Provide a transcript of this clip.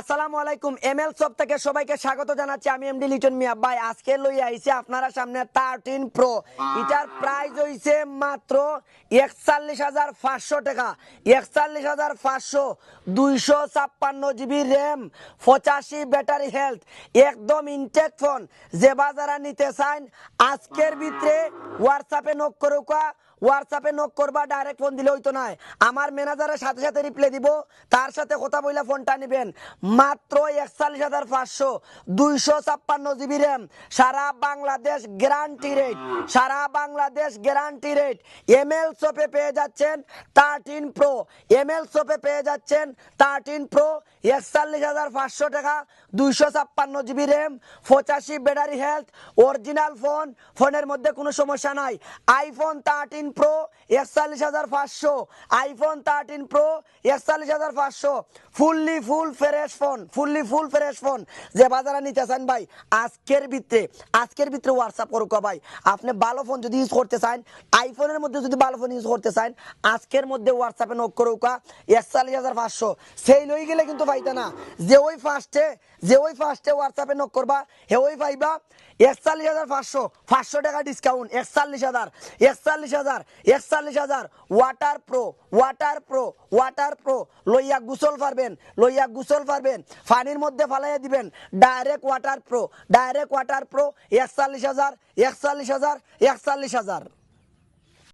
আসসালামু আলাইকুম ML shop থেকে সবাইকে স্বাগত জানাচ্ছি আমি এমডি লিটন মিয়া ভাই আজকে লই আইছি আপনারা সামনে 13 প্রো এটার প্রাইস হইছে মাত্র ৪১,৫০০ টাকা ৪১,৫০০ 256 জিবি র‍্যাম 85 ব্যাটারি হেলথ একদম ইনটেক ফোন যে বাজারা নিতে চান আজকের ভিতরে হোয়াটসঅ্যাপে নক করুকা হোয়াটসঅ্যাপে নক করবা ডাইরেক্ট ফোন দিলে হইতো না আমার ম্যানেজারের সাথে সাথে রিপ্লাই দিব তার সাথে কথা বইলা ফোনটা নেবেন মাত্র ৪১,৫০০ 256 জিবি র‍্যাম সারা বাংলাদেশ গ্যারান্টি রেট এমএল শপে পেয়ে যাচ্ছেন 13 প্রো এমএল শপে পেয়ে যাচ্ছেন 13 প্রো ৪১,৫০০ টাকা 256 GB RAM 85 battery health original ফোনের মধ্যে কোনো সমস্যা নাই iPhone 13 pro ৪১,৫০০ iPhone 13 pro ৪১,৫০০ full fresh phone যে বাজারে নিতে চান ভাই আজকের ভিতরে হোয়াটসঅ্যাপ করুক ভাই আপনি ভালো ফোন যদি ইউজ করতে চান আইফোনের মধ্যে যদি ভালো ফোন ইউজ করতে চান আজকের মধ্যে হোয়াটসঅ্যাপে নক করুক ৪১,৫০০ সেই লই গেলে কিন্তু পাইতা না যে ওই ফার্স্টে হোয়াটসঅ্যাপে নক করবা হে ওই পাইবা ৪১,৫০০ 500 টাকা ডিসকাউন্ট ৪১,০০০ ওয়াটার প্রো লইয়া গোসল পারবেন পানির মধ্যে ফালাইয়া দিবেন ডাইরেক্ট ওয়াটার প্রো ৪১,০০০